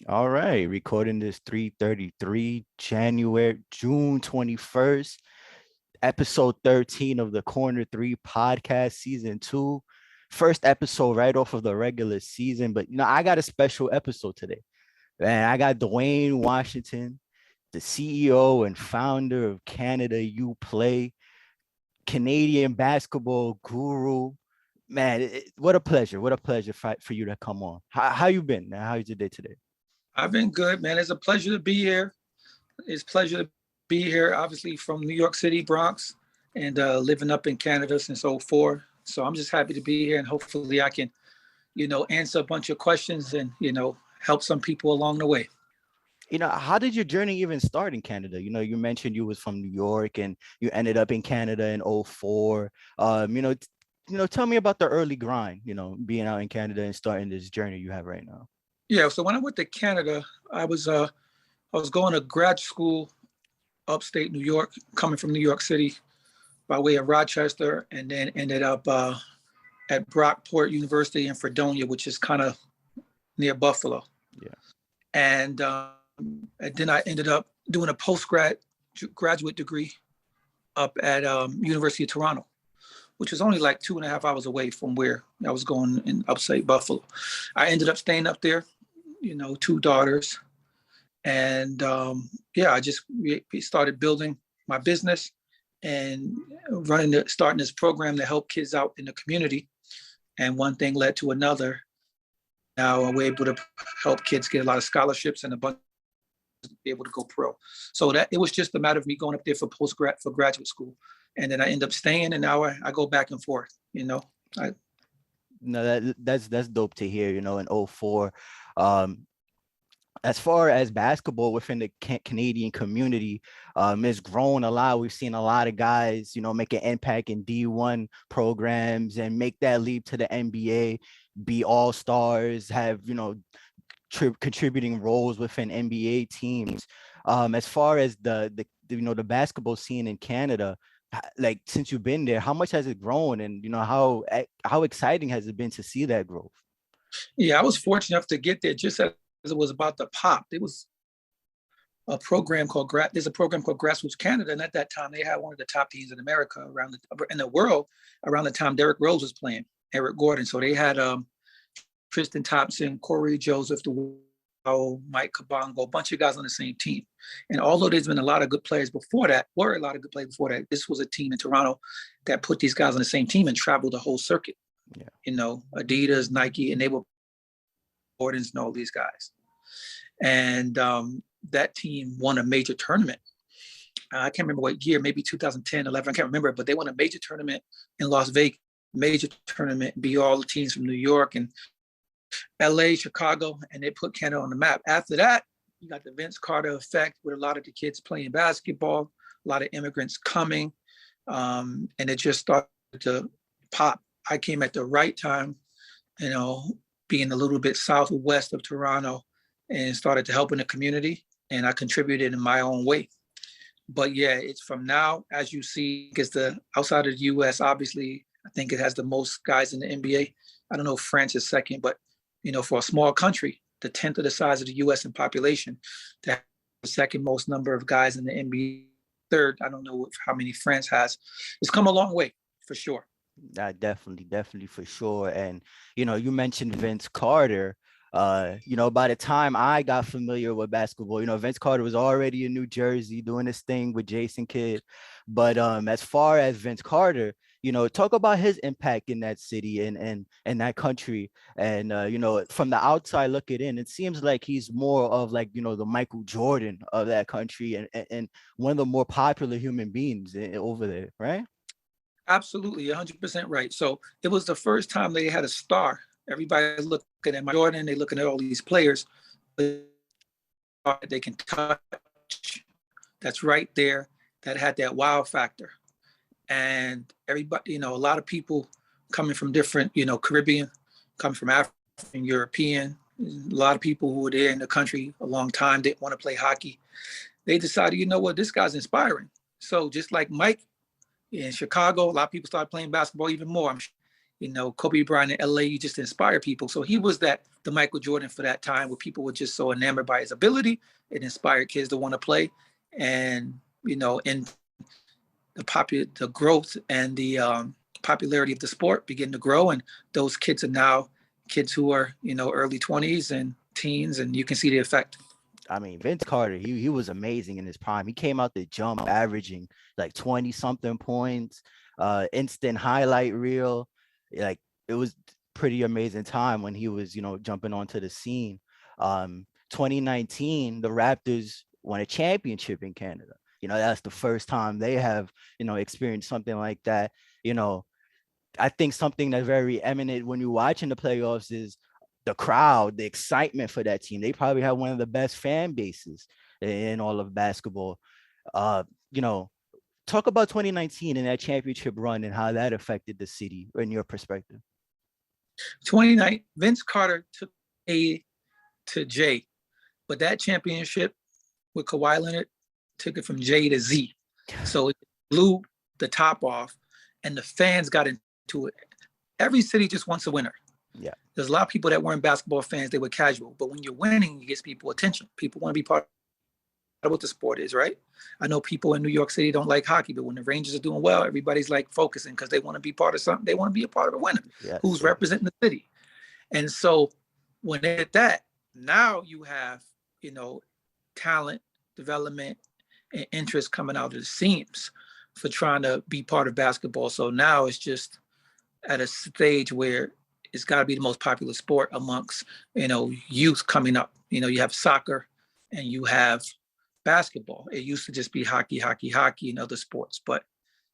All right, recording this 3:33 June 21st, episode 13 of the Corner 3 podcast season 2. First episode right off of the regular season, but I got a special episode today. Man, I got Dwayne Washington, the CEO and founder of Canada UPLAY, Canadian basketball guru. Man, what a pleasure. What a pleasure for you to come on. How you been? How's your day today? I've been good, man. It's a pleasure to be here. It's a pleasure to be here, obviously from New York City, Bronx, and living up in Canada since '04. So I'm just happy to be here, and hopefully I can, answer a bunch of questions and, help some people along the way. How did your journey even start in Canada? You mentioned you was from New York and you ended up in Canada in '04. Tell me about the early grind, being out in Canada and starting this journey you have right now. Yeah. So when I went to Canada, I was going to grad school upstate New York, coming from New York City by way of Rochester, and then ended up at Brockport University in Fredonia, which is kind of near Buffalo. Yeah. And then I ended up doing a graduate degree up at University of Toronto, which was only like 2.5 hours away from where I was going in upstate Buffalo. I ended up staying up there, two daughters. And I just started building my business and starting this program to help kids out in the community. And one thing led to another. Now we're able to help kids get a lot of scholarships and a bunch to be able to go pro. So that it was just a matter of me going up there for graduate school, and then I end up staying, and now I go back and forth. No, that's dope to hear. In '04, as far as basketball within the Canadian community, it's grown a lot. We've seen a lot of guys, make an impact in D1 programs and make that leap to the NBA, be all-stars, have, contributing roles within NBA teams. As far as the basketball scene in Canada, like since you've been there, how much has it grown, and how exciting has it been to see that growth? Yeah, I was fortunate enough to get there just as it was about to pop. There was a program called Grassroots Canada, and at that time they had one of the top teams in America in the world around the time Derrick Rose was playing, Eric Gordon. So they had Tristan Thompson, Corey Joseph, Mike Kabongo, a bunch of guys on the same team. And although there's been a lot of good players before that, this was a team in Toronto that put these guys on the same team and traveled the whole circuit. Yeah. Adidas, Nike, and they were Jordans and all these guys. And that team won a major tournament. I can't remember what year, maybe 2010, 11, I can't remember, but they won a major tournament in Las Vegas, major tournament, beat all the teams from New York and LA, Chicago, and they put Canada on the map. After that, you got the Vince Carter effect with a lot of the kids playing basketball, a lot of immigrants coming, and it just started to pop. I came at the right time, being a little bit southwest of Toronto, and started to help in the community, and I contributed in my own way. But yeah, it's from now, as you see, because the outside of the US, obviously, I think it has the most guys in the NBA. I don't know if France is second, but for a small country, the 10th of the size of the US in population, to have the second most number of guys in the NBA, third, I don't know how many France has. It's come a long way, for sure. Definitely for sure. And you mentioned Vince Carter. By the time I got familiar with basketball, Vince Carter was already in New Jersey doing this thing with Jason Kidd. But as far as Vince Carter, talk about his impact in that city and that country. And from the outside looking in, it seems like he's more of like, the Michael Jordan of that country and one of the more popular human beings over there, right? Absolutely, 100% right. So it was the first time they had a star. Everybody looking at Michael Jordan, they looking at all these players they can touch. That's right there. That had that wow factor. And everybody, a lot of people coming from different, Caribbean, coming from African, European, a lot of people who were there in the country a long time didn't want to play hockey. They decided, this guy's inspiring. So just like Mike in Chicago, a lot of people started playing basketball even more. Kobe Bryant in LA, you just inspire people. So he was the Michael Jordan for that time, where people were just so enamored by his ability. It inspired kids to want to play. And, in the growth and the popularity of the sport begin to grow. And those kids are now kids who are, early 20s and teens, and you can see the effect. I mean, Vince Carter, he was amazing in his prime. He came out the jump averaging like 20 something points, instant highlight reel. Like it was pretty amazing time when he was, jumping onto the scene. 2019, the Raptors won a championship in Canada. That's the first time they have, experienced something like that. You know, I think something that's very eminent when you're watching the playoffs is the crowd, the excitement for that team. They probably have one of the best fan bases in all of basketball. Uh, you know, talk about 2019 and that championship run and how that affected the city in your perspective. 29, Vince Carter took A to J, but that championship with Kawhi Leonard took it from J to Z. So it blew the top off, and the fans got into it. Every city just wants a winner. Yeah. There's a lot of people that weren't basketball fans, they were casual. But when you're winning, it gets people attention. People want to be part of what the sport is, right? I know people in New York City don't like hockey, but when the Rangers are doing well, everybody's like focusing because they want to be part of something. They want to be a part of a winner who's representing the city. And so when they did that, now you have, talent, development, and interest coming out of the seams for trying to be part of basketball. So now it's just at a stage where it's got to be the most popular sport amongst, youth coming up. You have soccer and you have basketball. It used to just be hockey, and other sports. But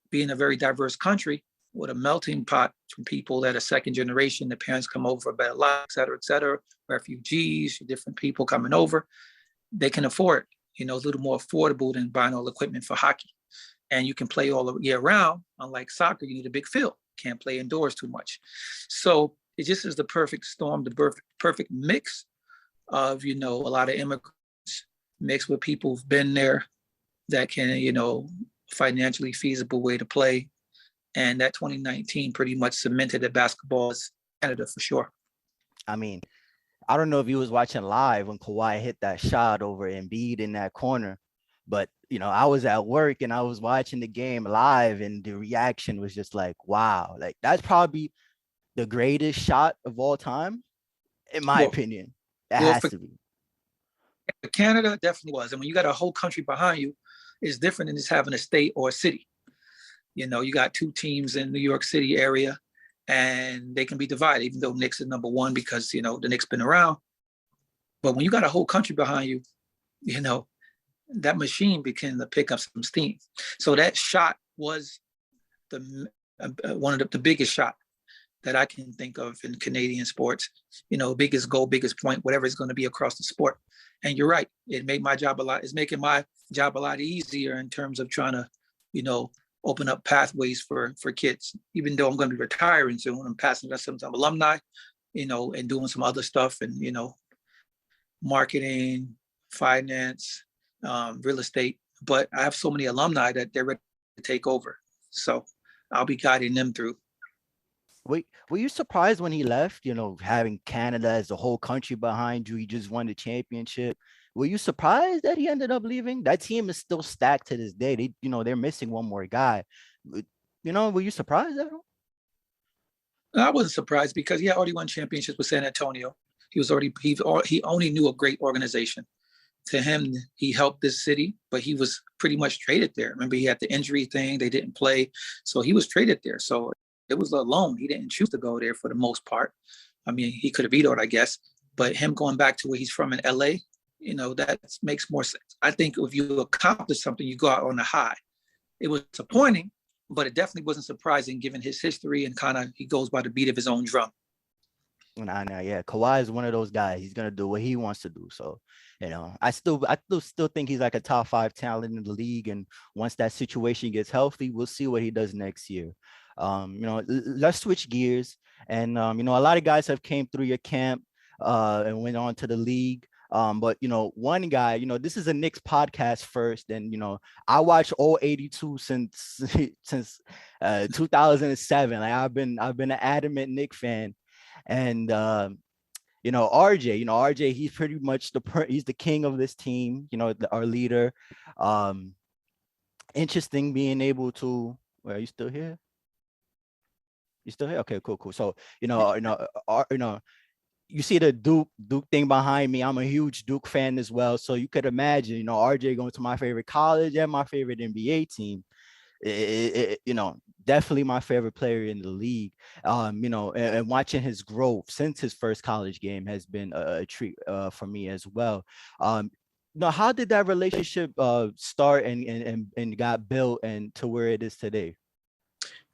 being a very diverse country with a melting pot from people that are second generation, the parents come over for a better life, et cetera, refugees, different people coming over, they can afford, a little more affordable than buying all equipment for hockey. And you can play all year round. Unlike soccer, you need a big field. Can't play indoors too much. So it just is the perfect storm, the perfect mix of, a lot of immigrants mixed with people who've been there that can, financially feasible way to play. And that 2019 pretty much cemented that basketball is Canada for sure. I mean, I don't know if you was watching live when Kawhi hit that shot over Embiid in that corner, but I was at work and I was watching the game live, and the reaction was just like, wow, like that's probably the greatest shot of all time, in my opinion. It has to be. Canada definitely was. And when you got a whole country behind you, it's different than just having a state or a city. You got two teams in New York City area, and they can be divided, even though Knicks is number one because, the Knicks been around. But when you got a whole country behind you, that machine began to pick up some steam. So that shot was one of the biggest shot that I can think of in Canadian sports, biggest goal, biggest point, whatever it's going to be across the sport. And you're right. It made my job it's making my job a lot easier in terms of trying to, open up pathways for kids. Even though I'm going to be retiring soon, I'm passing that some alumni, and doing some other stuff and, marketing, finance, real estate. But I have so many alumni that they're ready to take over. So I'll be guiding them through. Were you surprised when he left, having Canada as a whole country behind you? He just won the championship. Were you surprised that he ended up leaving? That team is still stacked to this day. They're missing one more guy. Were you surprised at all? I wasn't surprised because he had already won championships with San Antonio. He only knew a great organization. To him, he helped this city, but he was pretty much traded there. Remember, he had the injury thing. They didn't play. So he was traded there. So it was a loan. He didn't choose to go there for the most part. I mean, he could have vetoed, I guess. But him going back to where he's from in LA, that makes more sense. I think if you accomplish something, you go out on a high. It was disappointing, but it definitely wasn't surprising given his history and kind of he goes by the beat of his own drum. Nah, yeah. Kawhi is one of those guys. He's gonna do what he wants to do. So, I still think he's like a top 5 talent in the league. And once that situation gets healthy, we'll see what he does next year. Let's switch gears. And a lot of guys have came through your camp and went on to the league. But one guy, this is a Knicks podcast first, and I watch all 82 since since 2007. Like I've been an adamant Knicks fan, and RJ, he's pretty much he's the king of this team. Our leader. Um, Interesting being able to. Well, are you still here? You still here? Okay, cool, cool. So you see the Duke thing behind me. I'm a huge Duke fan as well. So you could imagine, RJ going to my favorite college and my favorite NBA team. Definitely my favorite player in the league. And watching his growth since his first college game has been a treat for me as well. How did that relationship start and got built and to where it is today?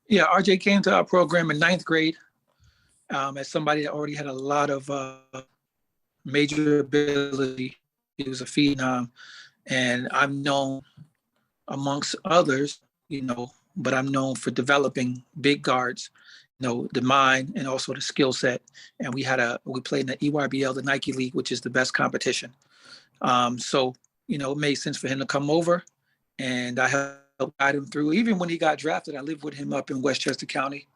Yeah, RJ came to our program in ninth grade as somebody that already had a lot of major ability. He was a phenom, and I'm known amongst others, but I'm known for developing big guards, the mind and also the skill set. And we played in the EYBL, the Nike League, which is the best competition. So, it made sense for him to come over, and I helped guide him through. Even when he got drafted, I lived with him up in Westchester County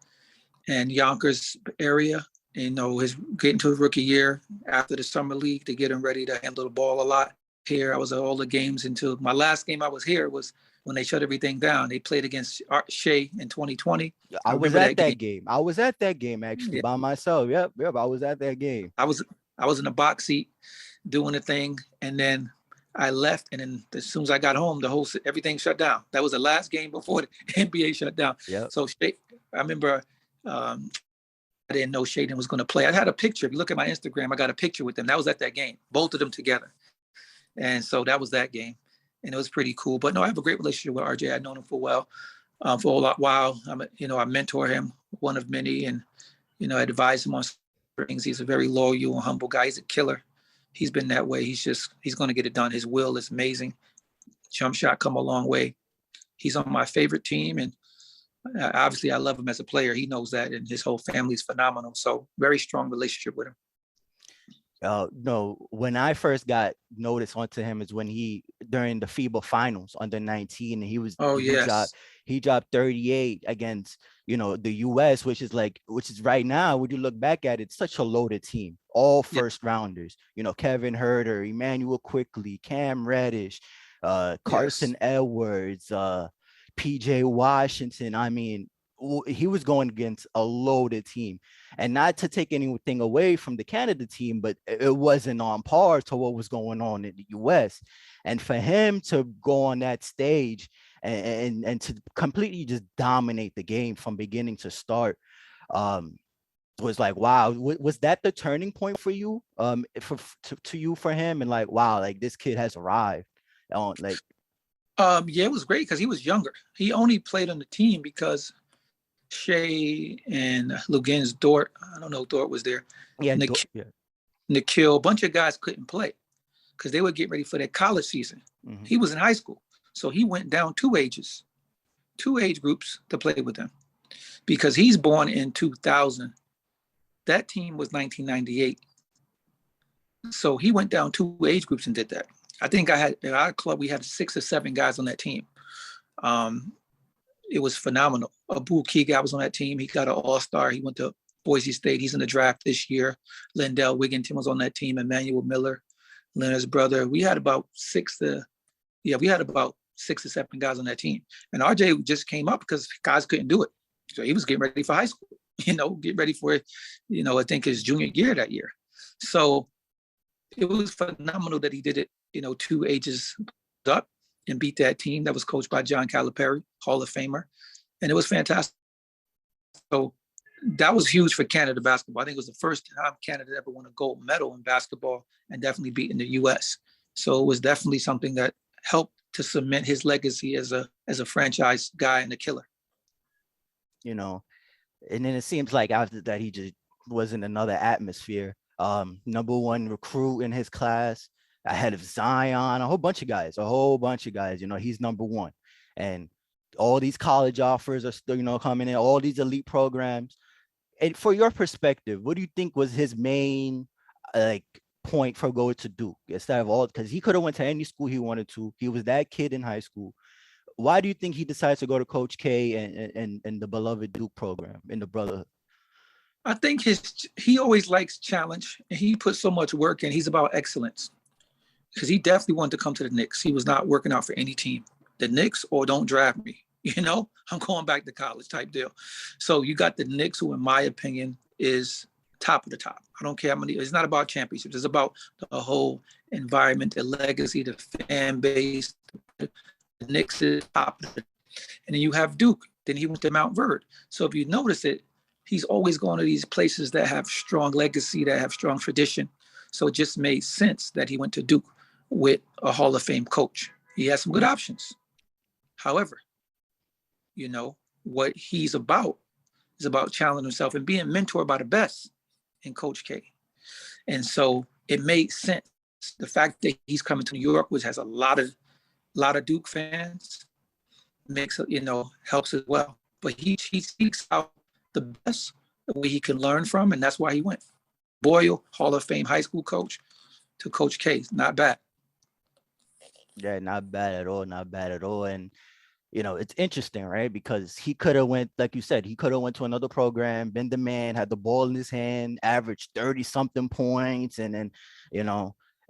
and Yonkers area. His getting to his rookie year after the summer league to get him ready to handle the ball a lot. Here, I was at all the games until my last game I was here was when they shut everything down. They played against Shea in 2020. I I was remember at that that game. game. I was at that game actually Yeah, by myself. Yep, yep. I was at that game. I was in the box seat doing the thing, and then I left, and then as soon as I got home, everything shut down. That was the last game before the NBA shut down. Yep. So I remember I didn't know Shaedon was going to play. I had a picture. If you look at my Instagram, I got a picture with them. That was at that game, both of them together. And so that was that game. And it was pretty cool. But no, I have a great relationship with RJ. I've known him for a while. I mentor him, one of many, and, I advise him on things. He's a very loyal and humble guy. He's a killer. He's been that way. He's going to get it done. His will is amazing. Jump shot come a long way. He's on my favorite team. And obviously I love him as a player. He knows that, and his whole family's phenomenal. So very strong relationship with him. No, when I first got noticed onto him is when he during the FIBA finals under 19, and Oh he yes. dropped 38 against the US, which is right now, when you look back at it, it's such a loaded team, all Yeah. first rounders, Kevin Herter, Emmanuel Quickly, Cam Reddish, Yes. Carson Edwards, PJ Washington. I mean, he was going against a loaded team, and not to take anything away from the Canada team, but it wasn't on par to what was going on in the US. And for him to go on that stage and to completely just dominate the game from beginning to start, um, was like, wow. Was that the turning point for you, to you, for him, and like, wow, like this kid has arrived on, like, Yeah, it was great because he was younger. He only played on the team because Shea and Lugens, Dort, I don't know if Dort was there, yeah, Nik- yeah. Nikhil, a bunch of guys couldn't play because they were getting ready for their college season. Mm-hmm. He was in high school. So he went down two age groups to play with them because he's born in 2000. That team was 1998. So he went down two age groups and did that. I think in our club, we had 6 or 7 guys on that team. Um, it was phenomenal. Abu Kiga was on that team. He got an all-star. He went to Boise State. He's in the draft this year. Lindell Wigginton was on that team. Emmanuel Miller, Leonard's brother. We had about 6 or 7 guys on that team. And RJ just came up because guys couldn't do it. So he was getting ready for high school, get ready for, I think his junior year that year. So it was phenomenal that he did it, 2 ages up and beat that team that was coached by John Calipari, Hall of Famer. And it was fantastic. So that was huge for Canada basketball. I think it was the first time Canada ever won a gold medal in basketball and definitely beating the US. So it was definitely something that helped to cement his legacy as a franchise guy and a killer. you know and then it seems like after that he just was in another atmosphere. Number one recruit in his class, ahead of Zion, a whole bunch of guys. He's number one, and all these college offers are still coming in, all these elite programs. And for your perspective, what do you think was his main, like, point for going to Duke instead of all, because he could have went to any school he wanted to. He was that kid in high school. Why do you think he decides to go to Coach K and the beloved Duke program in the brotherhood? I think he always likes challenge, and he put so much work in. He's about excellence because he definitely wanted to come to the Knicks. He was not working out for any team, the Knicks or don't draft me. I'm going back to college type deal. So you got the Knicks, who, in my opinion, is top of the top. I don't care how many. It's not about championships. It's about the whole environment, the legacy, the fan base. The Knicks is top. And then you have Duke. Then he went to Mount Verde. So if you notice it, he's always going to these places that have strong legacy, that have strong tradition. So it just made sense that he went to Duke with a Hall of Fame coach. He has some good options. However, what he's about is about challenging himself and being mentored by the best in Coach K. And so it made sense. The fact that he's coming to New York, which has a lot of Duke fans, makes helps as well. But he seeks out the best way he can learn from, and that's why he went. Boyle, Hall of Fame high school coach, to Coach K. Not bad. Yeah, not bad at all. Not bad at all. And it's interesting, right? Because he could have went, like you said, he could have went to another program, been the man, had the ball in his hand, averaged 30 something points. And then,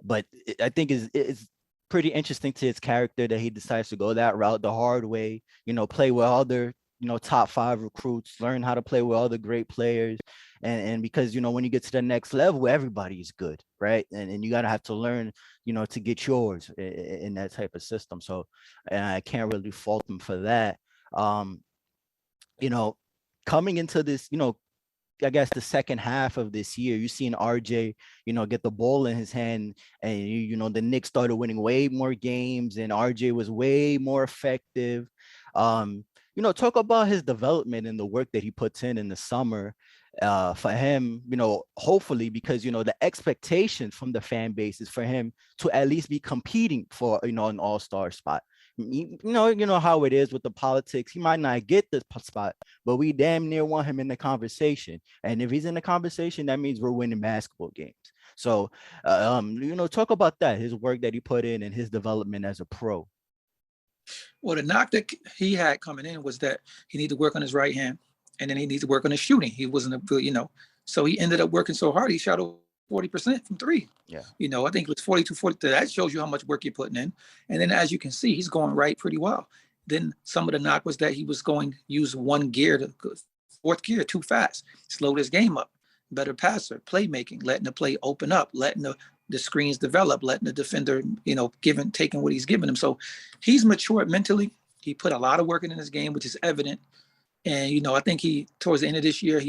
but I think it's pretty interesting to his character that he decides to go that route the hard way, play with other, top 5 recruits, learn how to play with other great players. And because, when you get to the next level, everybody is good, right? And you got to have to learn, to get yours in that type of system. So, and I can't really fault him for that. You know, Coming into this, I guess the second half of this year, you seen RJ, get the ball in his hand, and the Knicks started winning way more games, and RJ was way more effective. Talk about his development and the work that he puts in the summer. For him, hopefully, because the expectation from the fan base is for him to at least be competing for an all-star spot. You know how it is with the politics. He might not get this spot, but we damn near want him in the conversation. And if he's in the conversation, that means we're winning basketball games. So, talk about that, his work that he put in and his development as a pro. Well, the knock that he had coming in was that he needed to work on his right hand, and then he needed to work on his shooting. He wasn't a good, so he ended up working so hard, he shot over 40% from three. Yeah. I think it was 42, 40. That shows you how much work you're putting in. And then, as you can see, he's going right pretty well. Then some of the knock was that he was going to use one gear, fourth gear, too fast, slowed his game up. Better passer, playmaking, letting the play open up, letting the screens develop, letting the defender, taking what he's giving him. So he's matured mentally. He put a lot of work in his game, which is evident. And, I think towards the end of this year,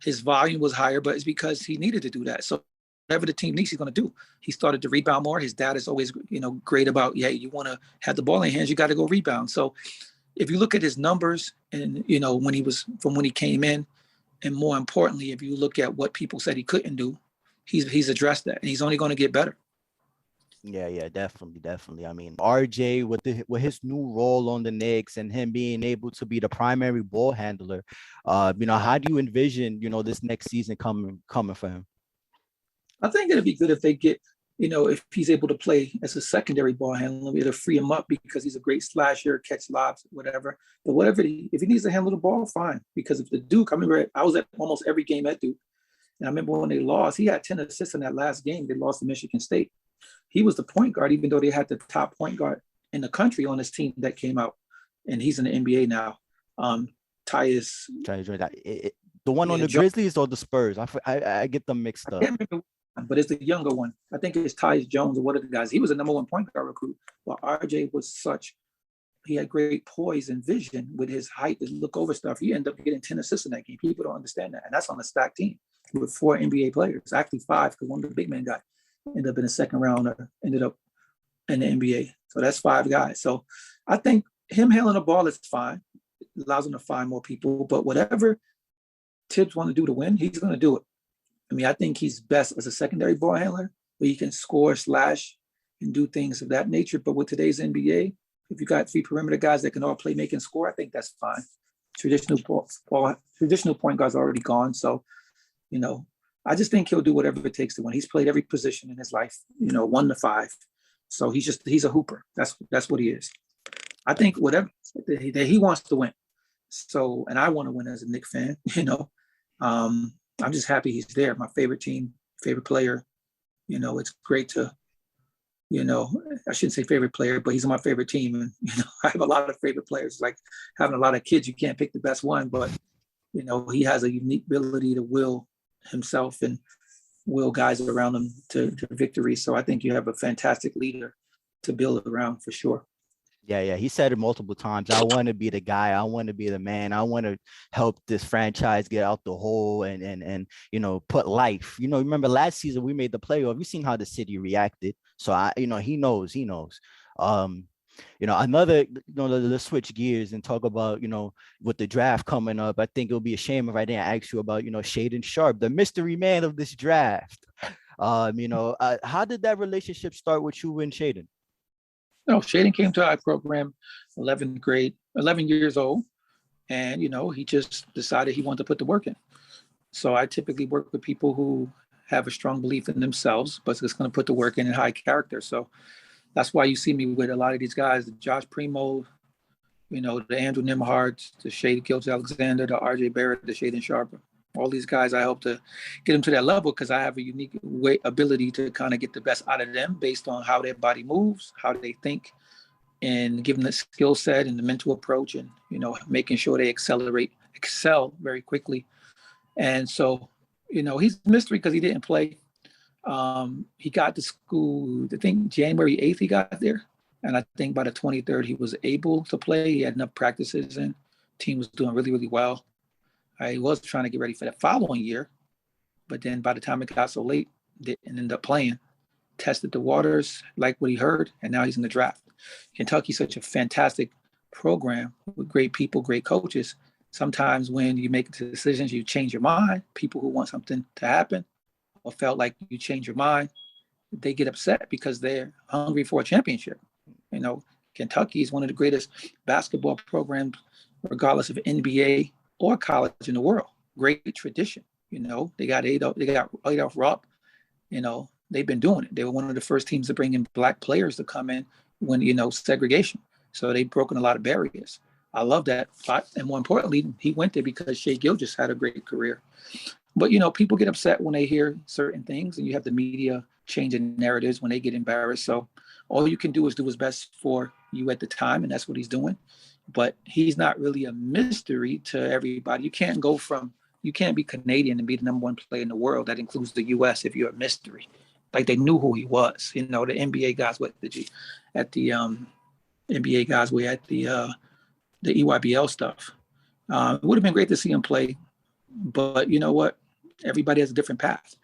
his volume was higher, but it's because he needed to do that. So whatever the team needs, he's going to do. He started to rebound more. His dad is always, great about, you want to have the ball in your hands, you got to go rebound. So if you look at his numbers and, when he came in, and more importantly, if you look at what people said he couldn't do, he's addressed that, and he's only going to get better. Yeah, definitely. I mean, RJ with his new role on the Knicks and him being able to be the primary ball handler, how do you envision, this next season coming for him? I think it'd be good if they get, if he's able to play as a secondary ball handler, it'll free him up because he's a great slasher, catch lobs, whatever. But if he needs to handle the ball, fine. Because if the Duke, I remember I was at almost every game at Duke. And I remember when they lost, he had 10 assists in that last game. They lost to Michigan State. He was the point guard, even though they had the top point guard in the country on this team that came out. And he's in the NBA now. Tyus. The one on the Grizzlies or the Spurs? I get them mixed up. I can't remember, but it's the younger one. I think it's Tyus Jones or one of the guys. He was a number 1 point guard recruit. While RJ was he had great poise and vision with his height to look over stuff. He ended up getting 10 assists in that game. People don't understand that. And that's on a stacked team with 4 NBA players, actually 5, because one of the big men guy ended up in the second round or ended up in the NBA. So that's 5 guys. So I think him handling the ball is fine. It allows him to find more people. But whatever Tibbs want to do to win, he's going to do it. I mean, I think he's best as a secondary ball handler where he can score, slash, and do things of that nature. But with today's NBA, if you got 3 perimeter guys that can all play, make, and score, I think that's fine. Traditional point guards are already gone. So, I just think he'll do whatever it takes to win. He's played every position in his life, 1 to 5. So he's a hooper. That's what he is. I think whatever that he wants to win. So, and I want to win as a Knicks fan, I'm just happy he's there. My favorite team, favorite player. It's great to, I shouldn't say favorite player, but he's on my favorite team. And, I have a lot of favorite players. Like having a lot of kids, you can't pick the best one, but, he has a unique ability to will himself and will guys around him to victory. So I think you have a fantastic leader to build around for sure. Yeah. He said it multiple times. I want to be the guy. I want to be the man. I want to help this franchise get out the hole and put life. Remember last season we made the playoff. You seen how the city reacted. So he knows. Another, let's switch gears and talk about, with the draft coming up. I think it'll be a shame if I didn't ask you about, Shaedon Sharpe, the mystery man of this draft. How did that relationship start with you and Shaedon? No, Shaedon came to our program 11th grade, 11 years old. And, he just decided he wanted to put the work in. So I typically work with people who have a strong belief in themselves, but it's going to put the work in high character. So that's why you see me with a lot of these guys, the Josh Primo, the Andrew Nimhards, the Shea Gilgeous-Alexander, the RJ Barrett, the Shaedon Sharpe. All these guys, I hope to get them to that level because I have a unique ability to kind of get the best out of them based on how their body moves, how they think, and give them the skill set and the mental approach and, making sure they excel very quickly. And so, he's a mystery because he didn't play. He got to school, I think January 8th he got there. And I think by the 23rd, he was able to play. He had enough practices and team was doing really, really well. I was trying to get ready for the following year, but then by the time it got so late, didn't end up playing. Tested the waters, liked what he heard, and now he's in the draft. Kentucky's such a fantastic program with great people, great coaches. Sometimes when you make decisions, you change your mind. People who want something to happen or felt like you change your mind, they get upset because they're hungry for a championship. Kentucky is one of the greatest basketball programs, regardless of NBA or college in the world. Great tradition. They got Adolph Rupp. They've been doing it. They were one of the first teams to bring in black players to come in when, segregation. So they've broken a lot of barriers. I love that. And more importantly, he went there because Shai Gilgeous had a great career. But, people get upset when they hear certain things and you have the media changing narratives when they get embarrassed. So all you can do is do his best for you at the time. And that's what he's doing. But he's not really a mystery to everybody. You can't be Canadian and be the number one player in the world. That includes the U.S. if you're a mystery. Like they knew who he was. The NBA guys were at the NBA guys were at the EYBL stuff. It would have been great to see him play. But you know what? Everybody has a different path.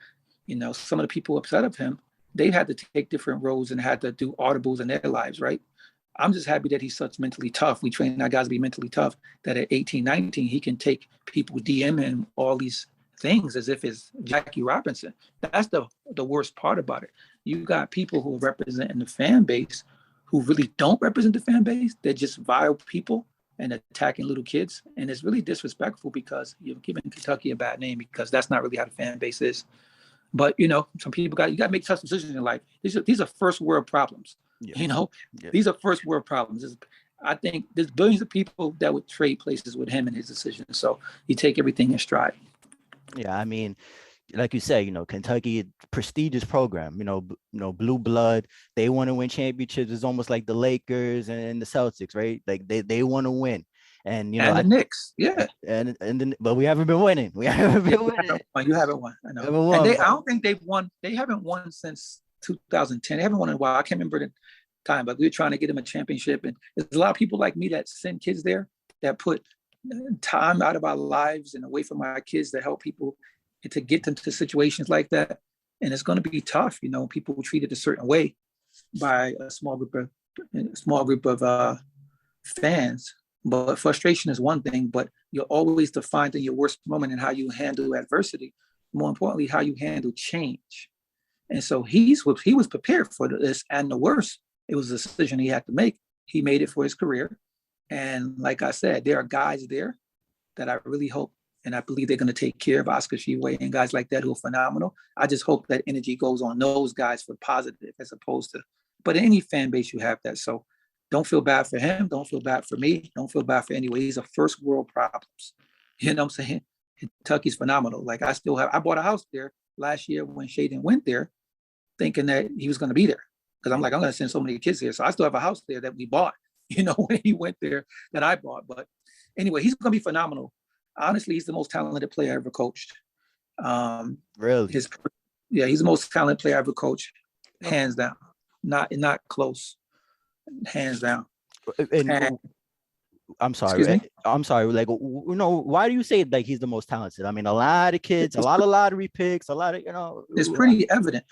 Some of the people upset of him, they've had to take different roads and had to do audibles in their lives, right? I'm just happy that he's such mentally tough. We train our guys to be mentally tough, that at 18, 19, he can take people DM him all these things as if it's Jackie Robinson. That's the worst part about it. You got people who are representing the fan base who really don't represent the fan base. They're just vile people and attacking little kids. And it's really disrespectful because you're giving Kentucky a bad name because that's not really how the fan base is. But, some people you got to make tough decisions in life. These are first world problems. Yeah. These are first world problems. I think there's billions of people that would trade places with him and his decisions. So you take everything in stride. Yeah, I mean, like you say, Kentucky, prestigious program, blue blood. They want to win championships. It's almost like the Lakers and the Celtics, right? Like they want to win. And and the Knicks, yeah. But we haven't been winning. We haven't been winning. You haven't won. I know. And I don't think they've won. They haven't won since 2010. They haven't won in a while. I can't remember the time, but we were trying to get them a championship. And there's a lot of people like me that send kids there that put time out of our lives and away from our kids to help people and to get them to situations like that. And it's going to be tough. People treated a certain way by a small group of fans. But frustration is one thing, but you're always defined in your worst moment and how you handle adversity. More importantly, how you handle change. And so he was prepared for this and the worst. It was a decision he had to make. He made it for his career. And like I said, there are guys there that I really hope And I believe they're going to take care of Oscar Tshiebwe and guys like that who are phenomenal. I just hope that energy goes on those guys for positive as opposed to, but in any fan base, you have that. So don't feel bad for him. Don't feel bad for me. Don't feel bad for anyone. These are first world problems. You know what I'm saying? Kentucky's phenomenal. Like I bought a house there last year when Shaedon went there thinking that he was going to be there. Because I'm like, I'm going to send so many kids here. So I still have a house there that we bought, when he went there that I bought. But anyway, he's going to be phenomenal. Honestly, he's the most talented player I ever coached. Really? He's the most talented player I ever coached, hands down. Not close, hands down. And I'm sorry. Excuse me? I'm sorry. Like, why do you say like he's the most talented? I mean, a lot of kids, a lot of lottery picks, a lot of, It's pretty evident.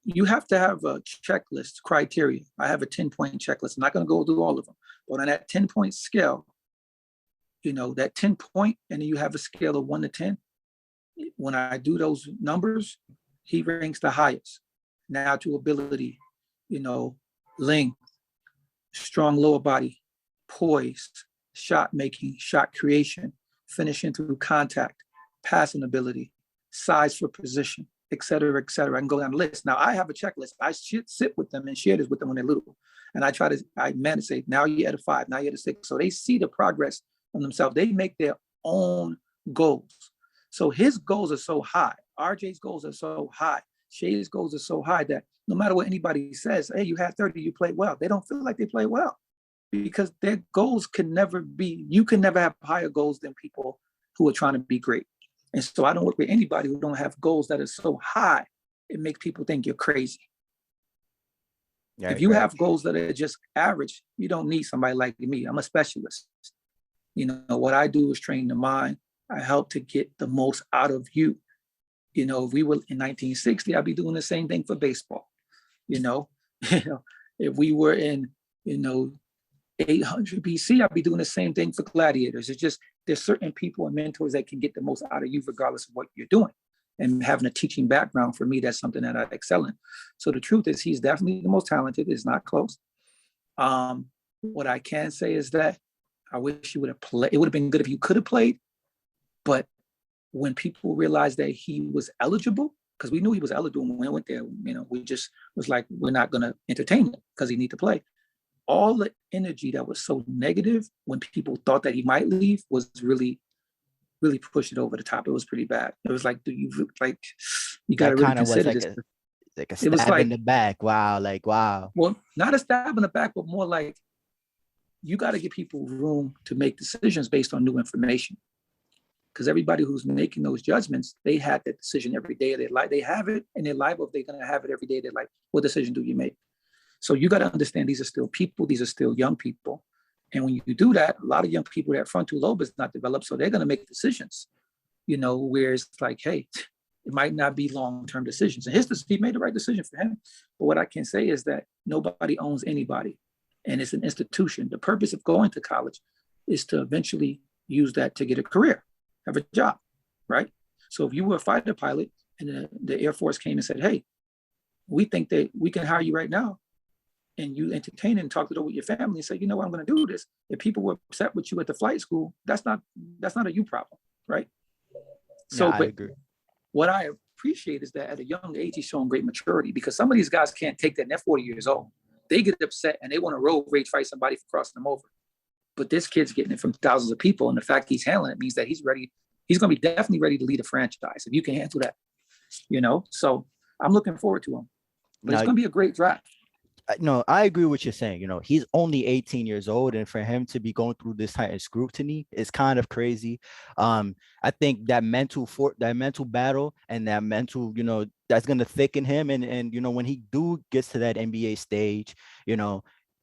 You have to have a checklist criteria. I have a 10-point checklist. I'm not going to go through all of them, but on that 10-point scale, that 10-point, and then you have a scale of 1 to 10. When I do those numbers, he ranks the highest. Now to ability, length, strong lower body, poise, shot making, shot creation, finishing through contact, passing ability, size for position, et cetera, et cetera. I can go down the list. Now I have a checklist. I should sit with them and share this with them when they're little. And I manage to say, now you're at a 5, now you're at a 6. So they see the progress on themselves. They make their own goals. So his goals are so high. RJ's goals are so high. Shay's goals are so high that no matter what anybody says, hey, you had 30, you played well. They don't feel like they play well because their goals you can never have higher goals than people who are trying to be great. And so I don't work with anybody who don't have goals that are so high, it makes people think you're crazy. Right, if you have goals that are just average, you don't need somebody like me. I'm a specialist. What I do is train the mind. I help to get the most out of you. If we were in 1960, I'd be doing the same thing for baseball. If we were in, 800 BC, I'd be doing the same thing for gladiators. It's just, there's certain people and mentors that can get the most out of you regardless of what you're doing. And having a teaching background, for me, that's something that I excel in. So the truth is he's definitely the most talented. It's not close. What I can say is that I wish he would have played. It would have been good if he could have played. But when people realized that he was eligible, because we knew he was eligible when we went there, we just was like, we're not going to entertain him because he need to play. All the energy that was so negative when people thought that he might leave was really, really pushed it over the top. It was pretty bad. It was like, you got to really consider this. Like a stab in the back. Wow. Wow. Well, not a stab in the back, but more like you got to give people room to make decisions based on new information. Because everybody who's making those judgments, they had that decision every day of their life. They have it in their life, or they're going to have it every day of their life. What decision do you make? So you got to understand these are still people. These are still young people. And when you do that, a lot of young people, their frontal lobe is not developed. So they're going to make decisions, where it's like, hey, it might not be long-term decisions. And he made the right decision for him. But what I can say is that nobody owns anybody. And it's an institution. The purpose of going to college is to eventually use that to get a career, have a job, right? So if you were a fighter pilot and the Air Force came and said, hey, we think that we can hire you right now, and you entertain and talk it over with your family and say, I'm going to do this. If people were upset with you at the flight school, that's not a you problem, right? So, I agree. What I appreciate is that at a young age, he's showing great maturity, because some of these guys can't take that, and they're 40 years old. They get upset and they want to road rage fight somebody for crossing them over. But this kid's getting it from thousands of people, and the fact he's handling it means that he's ready. He's going to be definitely ready to lead a franchise if you can handle that, So I'm looking forward to him. But it's going to be a great draft. No, I agree with what you're saying. He's only 18 years old, and for him to be going through this type of scrutiny is kind of crazy. I think that mental battle and that mental, that's gonna thicken him, and when he gets to that NBA stage,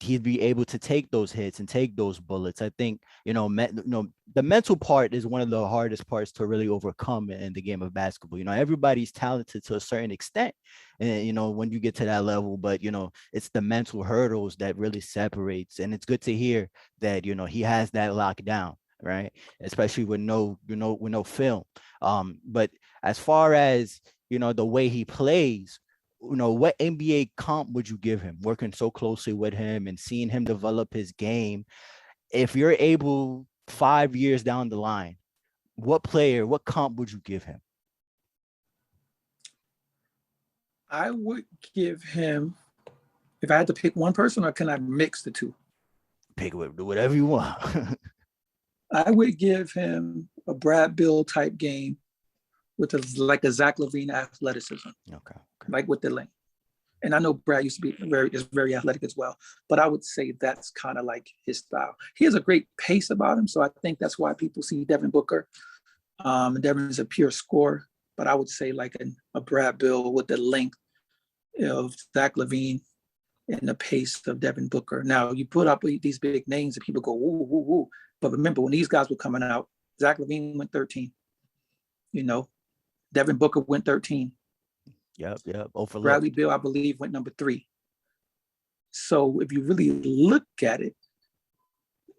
he'd be able to take those hits and take those bullets. I think, the mental part is one of the hardest parts to really overcome in the game of basketball. Everybody's talented to a certain extent, and, when you get to that level, but, it's the mental hurdles that really separates. And it's good to hear that, he has that locked down, right? Especially with no film. But as far as, the way he plays, what NBA comp would you give him, working so closely with him and seeing him develop his game? If you're able 5 years down the line, what comp would you give him? I would give him, if I had to pick one person, or can I mix the two? Pick whatever you want. I would give him a Brad Bill type game with like a Zach LaVine athleticism. Okay. Like with the lane. And I know Brad used to be very athletic as well, but I would say that's kind of like his style. He has a great pace about him, so I think that's why people see Devin Booker. Devin is a pure scorer, but I would say like a Brad Bill with the length of Zach LaVine and the pace of Devin Booker. Now you put up these big names and people go woo woo woo, but remember when these guys were coming out, Zach LaVine went 13. Devin Booker went 13. Yep. Overlooked. Bradley Beal, I believe, went number 3. So if you really look at it,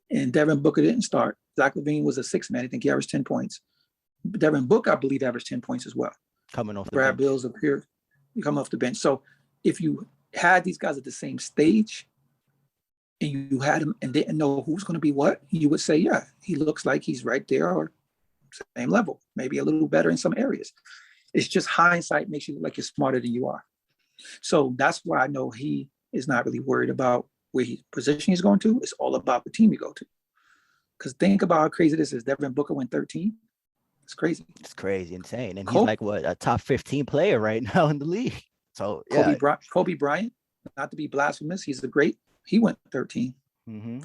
and Devin Booker didn't start, Zach LaVine was a 6th man. I think he averaged 10 points. Devin Booker, I believe, averaged 10 points as well. Coming off the Brad bench. Bill's appeared, come off the bench. So if you had these guys at the same stage, and you had him and didn't know who's going to be what, you would say, yeah, he looks like he's right there or same level, maybe a little better in some areas. It's just hindsight makes you look like you're smarter than you are. So that's why I know he is not really worried about where his position he's going to. It's all about the team you go to. Because think about how crazy this is. Devin Booker went 13. It's crazy. It's crazy, insane. And he's like a top 15 player right now in the league. So yeah. Kobe Bryant, not to be blasphemous, he's a great. He went 13. Mm-hmm.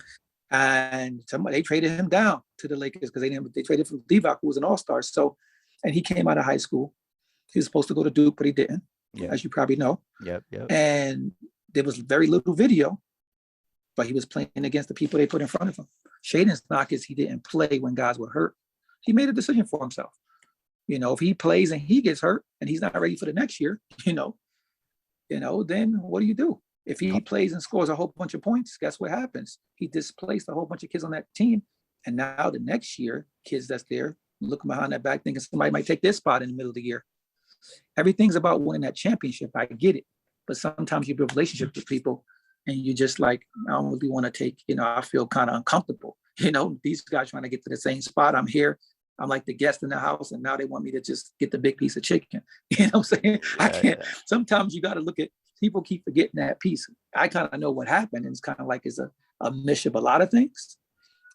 And they traded him down to the Lakers because they traded from Divac, who was an all-star. So, and he came out of high school. He was supposed to go to Duke, but he didn't, as you probably know. Yep. And there was very little video, but he was playing against the people they put in front of him. Shaedon's knock is he didn't play when guys were hurt. He made a decision for himself. If he plays and he gets hurt and he's not ready for the next year, then what do you do? If he plays and scores a whole bunch of points, guess what happens? He displaced a whole bunch of kids on that team. And now the next year, kids that's there looking behind that back thinking somebody might take their spot in the middle of the year. Everything's about winning that championship. I get it. But sometimes you build relationships with people and you just like, I don't really want to take, I feel kind of uncomfortable. These guys trying to get to the same spot. I'm here. I'm like the guest in the house, and now they want me to just get the big piece of chicken. You know what I'm saying? I can't. Yeah. Sometimes you got to look at, people keep forgetting that piece. I kind of know what happened, and it's kind of like it's a mish of a lot of things.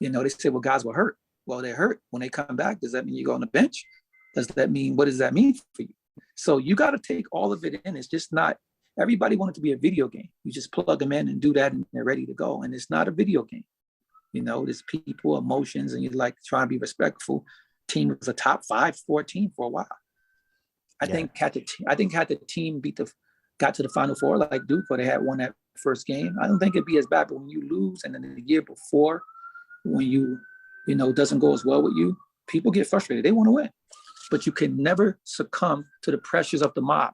They say, well, guys were hurt. Well, they're hurt. When they come back, does that mean you go on the bench? What does that mean for you? So you got to take all of it in. It's just not, everybody wanted to be a video game. You just plug them in and do that, and they're ready to go. And it's not a video game. There's people, emotions, and you're like trying to be respectful. Team was a top 5-4 team for a while. I think had the team got to the Final Four like Duke, or they had won that first game, I don't think it'd be as bad. But when you lose, and then the year before, when you doesn't go as well with you, people get frustrated. They want to win, but you can never succumb to the pressures of the mob.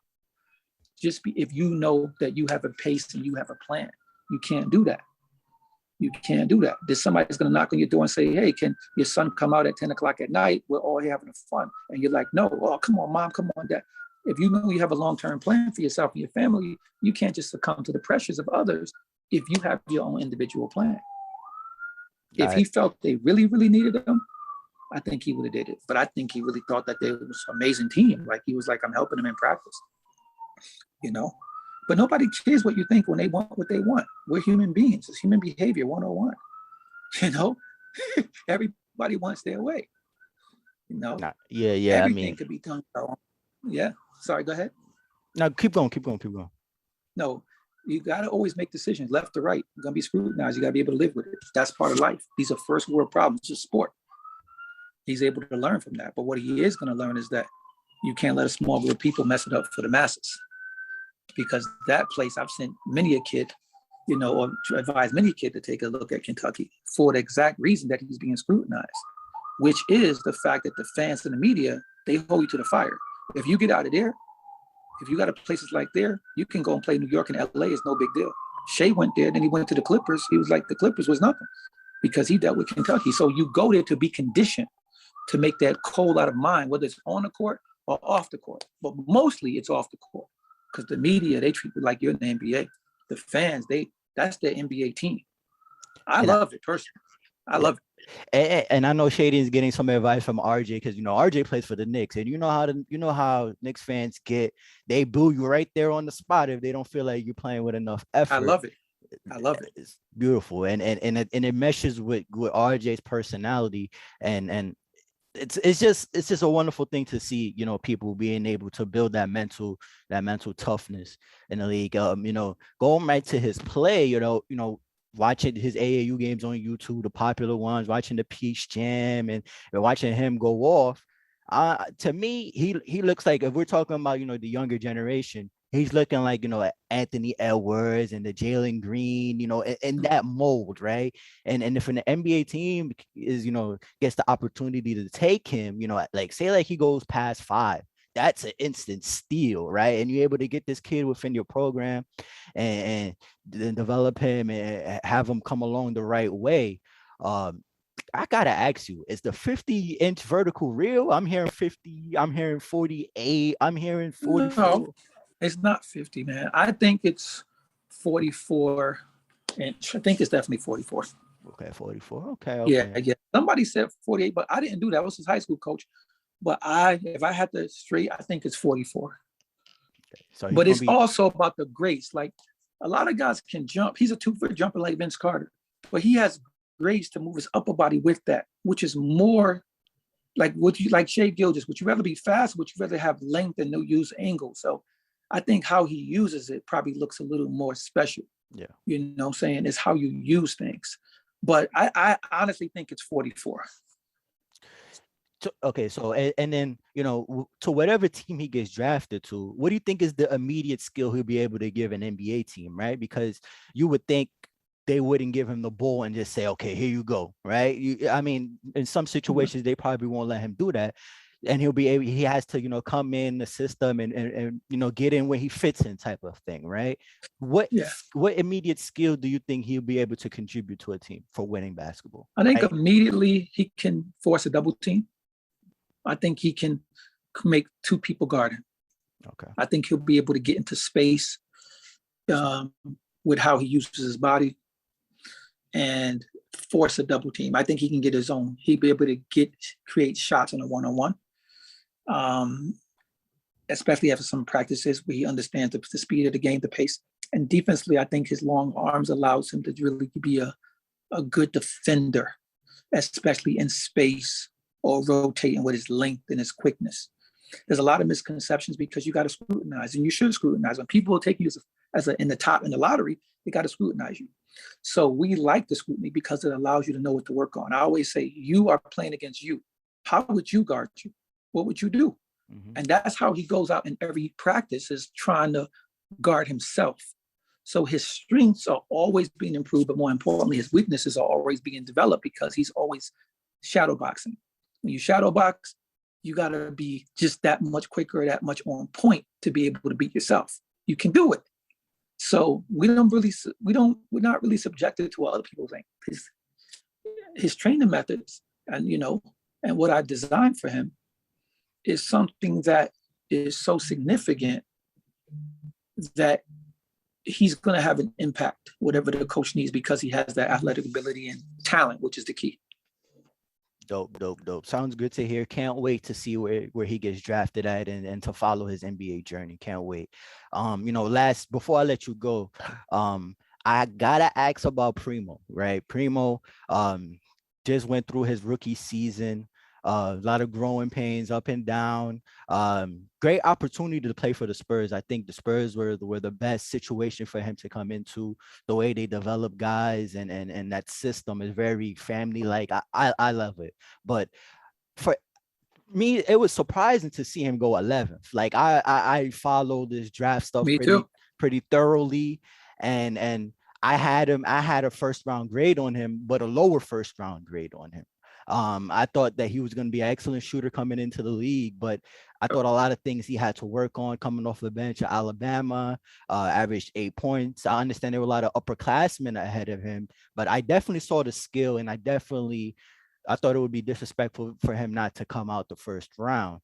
If you know that you have a pace and you have a plan, you can't do that. You can't do that. There's somebody's going to knock on your door and say, hey, can your son come out at 10 o'clock at night? We're all here having fun. And you're like, no, oh, come on, mom, come on, dad. If you know you have a long-term plan for yourself and your family, you can't just succumb to the pressures of others if you have your own individual plan. If he felt they really, really needed him, I think he would have did it. But I think he really thought that they was an amazing team. Like he was like, I'm helping them in practice, But nobody cares what you think when they want what they want. We're human beings. It's human behavior 101. Everybody wants their way. Everything could be done. Yeah. Sorry, go ahead. No, keep going. No, you got to always make decisions, left or right. You're going to be scrutinized. You got to be able to live with it. That's part of life. These are first world problems. It's a sport. He's able to learn from that. But what he is going to learn is that you can't let a small group of people mess it up for the masses. Because that place, I've sent many a kid, or advised many a kid to take a look at Kentucky for the exact reason that he's being scrutinized, which is the fact that the fans and the media, they hold you to the fire. If you get out of there, if you got to places like there, you can go and play New York and LA. It's no big deal. Shea went there, then he went to the Clippers. He was like, the Clippers was nothing because he dealt with Kentucky. So you go there to be conditioned to make that cold out of mind, whether it's on the court or off the court. But mostly it's off the court. Because the media, they treat you like you're in the NBA. The fans, that's their NBA team. I love it personally. I love it. And I know Shaedon's getting some advice from RJ because RJ plays for the Knicks, and you know how Knicks fans get. They boo you right there on the spot if they don't feel like you're playing with enough I effort. love it. I love it. It's beautiful, and it meshes with RJ's personality, and it's just a wonderful thing to see, people being able to build that mental toughness in the league. Going right to his play, watching his AAU games on YouTube, the popular ones, watching the Peach Jam, and watching him go off. To me, he looks like, if we're talking about the younger generation, he's looking like Anthony Edwards and the Jalen Green, in that mold, right? And if an NBA team is gets the opportunity to take him, like say like he goes past 5, that's an instant steal, right? And you're able to get this kid within your program, and then develop him and have him come along the right way. um I gotta ask you, is the 50-inch vertical real? I'm hearing 50, I'm hearing 48, I'm hearing No, 44. it's not 50, man. I think it's 44 inch. I think it's definitely 44. Okay, 44. Okay, Yeah, okay. yeah. Somebody said 48, but I didn't do that. I was his high school coach. But if I had to straight, I think it's 44. So he's But gonna it's be also about the grace. Like a lot of guys can jump. He's a 2-foot jumper like Vince Carter, but he has grace to move his upper body with that, which is more like would you like Shea Gilgis? Would you rather be fast? Would you rather have length and no use angle? So I think how he uses it probably looks a little more special. yeah. You know what I'm saying? It's how you use things. But I honestly think it's 44. Okay, so and then to whatever team he gets drafted to, what do you think is the immediate skill he'll be able to give an NBA team, right? Because you would think they wouldn't give him the ball and just say, okay, here you go, right? I mean, in some situations they probably won't let him do that, and he has to come in the system and get in where he fits in, type of thing, right? what Yeah. what immediate skill do you think he'll be able to contribute to a team for winning basketball, I think right? immediately he can force a double team. I think he can make 2 people guard him. Okay. I think he'll be able to get into space um, with how he uses his body and force a double team. I think he can get his own. He'll be able to create shots on a one-on-one, especially after some practices where he understands the speed of the game, the pace. And defensively, I think his long arms allows him to really be a good defender, especially in space or rotating with his length and his quickness. There's a lot of misconceptions because you got to scrutinize, and you should scrutinize. When people take you in the lottery, they got to scrutinize you. So we like the scrutiny because it allows you to know what to work on. I always say, you are playing against you. How would you guard you? What would you do? Mm-hmm. And that's how he goes out in every practice, is trying to guard himself. So his strengths are always being improved, but more importantly, his weaknesses are always being developed because he's always shadow boxing. When you shadow box, you got to be just that much quicker, that much on point to be able to beat yourself. You can do it. So we're not really subjected to what other people think. His training methods and what I designed for him is something that is so significant that he's going to have an impact, whatever the coach needs, because he has that athletic ability and talent, which is the key. Dope. Sounds good to hear. Can't wait to see where he gets drafted at, and to follow his NBA journey. Can't wait. Before I let you go, I gotta ask about Primo, right? Primo just went through his rookie season. A lot of growing pains, up and down. Great opportunity to play for the Spurs. I think the Spurs were the best situation for him to come into. The way they develop guys, and that system is very family like. I love it. But for me, it was surprising to see him go 11th. Like I follow this draft stuff Me too. pretty thoroughly, and I had a first round grade on him, but a lower first round grade on him. I thought that he was going to be an excellent shooter coming into the league, but I thought a lot of things he had to work on coming off the bench at Alabama. Averaged 8 points. I understand there were a lot of upperclassmen ahead of him, but I definitely saw the skill, and I thought it would be disrespectful for him not to come out the first round.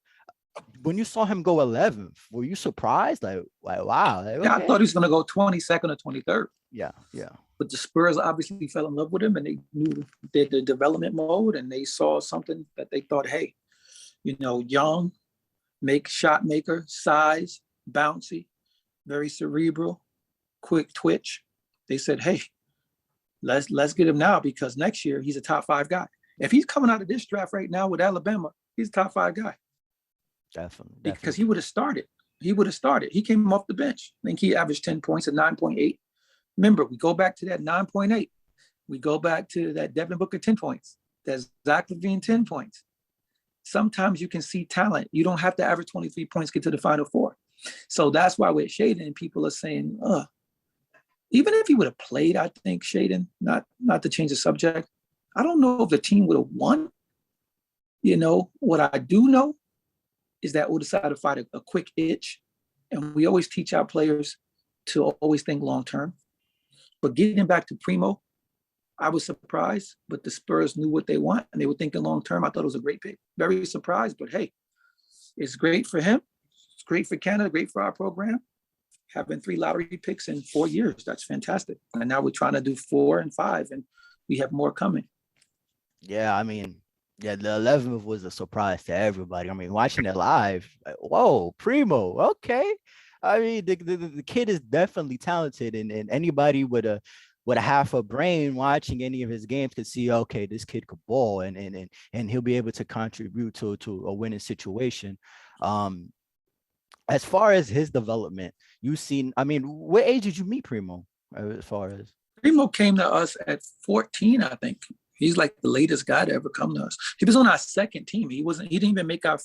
When you saw him go 11th, were you surprised? Like wow, like, Yeah, I okay. thought he was going to go 22nd or 23rd. Yeah. But the Spurs obviously fell in love with him, and they knew the development mode, and they saw something that they thought, hey, young, shot maker, size, bouncy, very cerebral, quick twitch. They said, hey, let's get him now, because next year he's a top 5 guy. If he's coming out of this draft right now with Alabama, he's a top 5 guy. Definitely. Because he would have started. He came off the bench. I think he averaged 10 points at 9.8. Remember, we go back to that 9.8. We go back to that Devin Booker 10 points. That's Zach LaVine 10 points. Sometimes you can see talent. You don't have to average 23 points, get to the Final Four. So that's why with Shaedon, people are saying, even if he would have played, I think Shaedon, not to change the subject, I don't know if the team would have won. What I do know is that we'll decide to fight a quick itch. And we always teach our players to always think long-term. But getting back to Primo, I was surprised, but the Spurs knew what they want and they were thinking long-term. I thought it was a great pick. Very surprised, but hey, it's great for him. It's great for Canada, great for our program. Having 3 lottery picks in 4 years, that's fantastic. And now we're trying to do 4 and 5, and we have more coming. Yeah, I mean, the 11th was a surprise to everybody. I mean, watching it live, whoa, Primo, okay. I mean, the kid is definitely talented, and anybody with a half a brain watching any of his games could see, okay, this kid could ball, and he'll be able to contribute to a winning situation. As far as his development, you've seen, I mean, what age did you meet Primo? As far as Primo came to us at 14, I think. He's like the latest guy to ever come to us. He was on our second team. He didn't even make our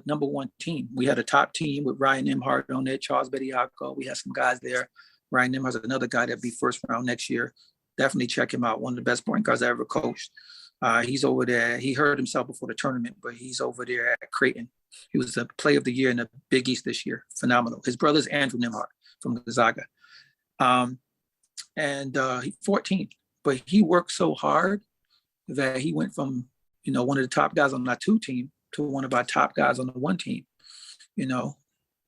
number 1 team. We had a top team with Ryan Nembhard on it, Charles Bediako. We had some guys there. Ryan Nembhard's another guy that'll be first round next year. Definitely check him out. One of the best point guards I ever coached. He's over there. He hurt himself before the tournament, but he's over there at Creighton. He was the Player of the Year in the Big East this year. Phenomenal. His brother's Andrew Nembhard from Gonzaga. He's 14, but he worked so hard that he went from, one of the top guys on our 2 team to one of our top guys on the 1 team,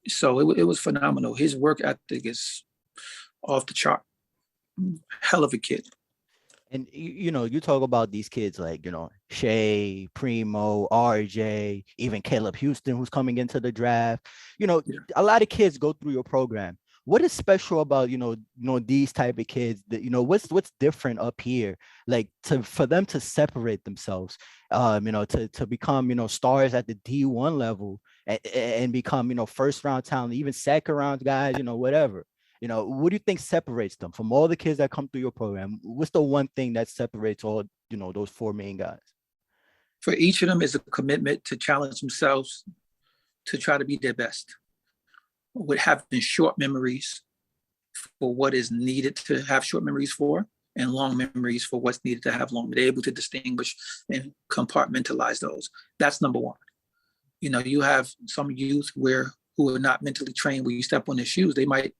So it was phenomenal. His work ethic is off the chart. Hell of a kid. And you talk about these kids like, Shea, Primo, RJ, even Caleb Houston, who's coming into the draft. A lot of kids go through your program. What is special about, these type of kids that, what's different up here, like for them to separate themselves, to become, stars at the D1 level and become, first round talent, even second round guys, whatever. What do you think separates them from all the kids that come through your program? What's the one thing that separates all, those 4 main guys? For each of them is a commitment to challenge themselves to try to be their best, with having short memories for what is needed to have short memories for, and long memories for what's needed to have long. They're able to distinguish and compartmentalize those. That's number 1. You have some youth who are not mentally trained. Where you step on their shoes, they might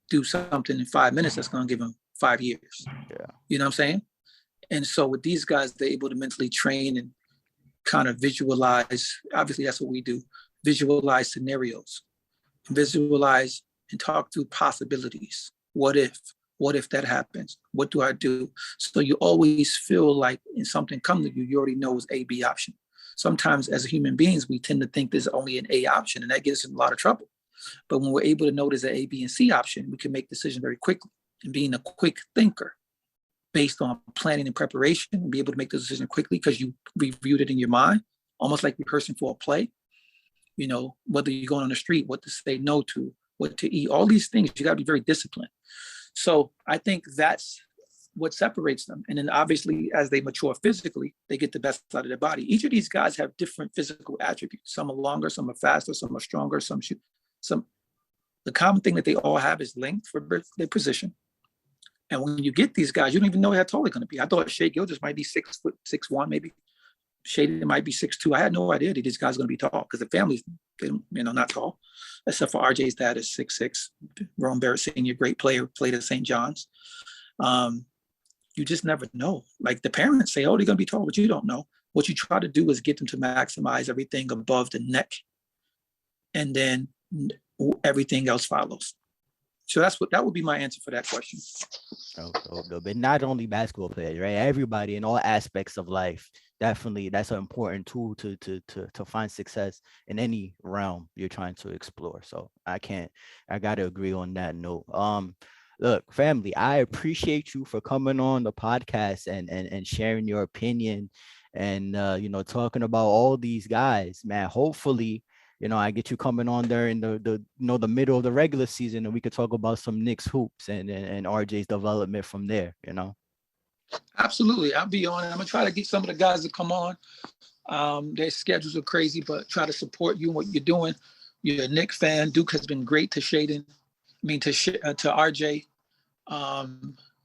do something in 5 minutes that's going to give them 5 years. Yeah. You know what I'm saying? And so with these guys, they're able to mentally train and kind of visualize. Obviously, that's what we do. Visualize scenarios, visualize and talk through possibilities. What if that happens? What do I do? So you always feel like in something come to you, you already know is A, B option. Sometimes as human beings, we tend to think there's only an A option, and that gets us in a lot of trouble. But when we're able to know there's an A, B, and C option, we can make decisions very quickly. And being a quick thinker based on planning and preparation, and be able to make the decision quickly because you reviewed it in your mind, almost like rehearsing for a play. Whether you're going on the street, what to say no to, what to eat, all these things, you got to be very disciplined. So I think that's what separates them. And then obviously, as they mature physically, they get the best out of their body. Each of these guys have different physical attributes. Some are longer, some are faster, some are stronger, some shoot. The common thing that they all have is length for their position. And when you get these guys, you don't even know how tall they're going to be. I thought Shea Gilgeous might be 6'1", maybe. Shaedon might be 6'2". I had no idea that these guys are going to be tall because the family's, not tall, except for RJ's dad is 6'6". Ron Barrett Sr., great player, played at St. John's. You just never know. Like the parents say, oh, they're going to be tall, but you don't know. What you try to do is get them to maximize everything above the neck, and then everything else follows. So that would be my answer for that question. But not only basketball players, right? Everybody in all aspects of life. Definitely, that's an important tool to find success in any realm you're trying to explore. So I gotta agree on that note. Look, family, I appreciate you for coming on the podcast and sharing your opinion and talking about all these guys, man. Hopefully, I get you coming on there in the middle of the regular season, and we could talk about some Knicks hoops and RJ's development from there. Absolutely, I'll be on it. I'm gonna try to get some of the guys to come on. Their schedules are crazy, but try to support you and what you're doing. You're a Knicks fan. Duke has been great to Shaedon. I mean, to RJ.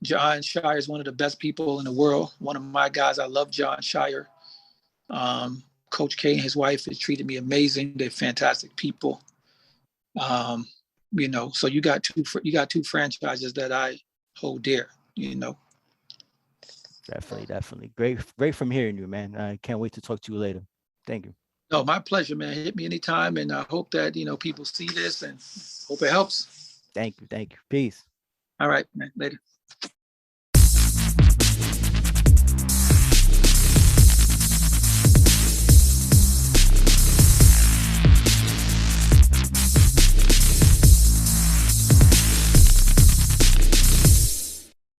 John Shire is one of the best people in the world. One of my guys. I love John Shire. Coach K and his wife has treated me amazing. They're fantastic people. Um, so you got two franchises that I hold dear. Definitely. Great from hearing you, man. I can't wait to talk to you later. Thank you. No, my pleasure, man. Hit me anytime, and I hope that people see this and hope it helps. Thank you. Peace. All right, man. Later.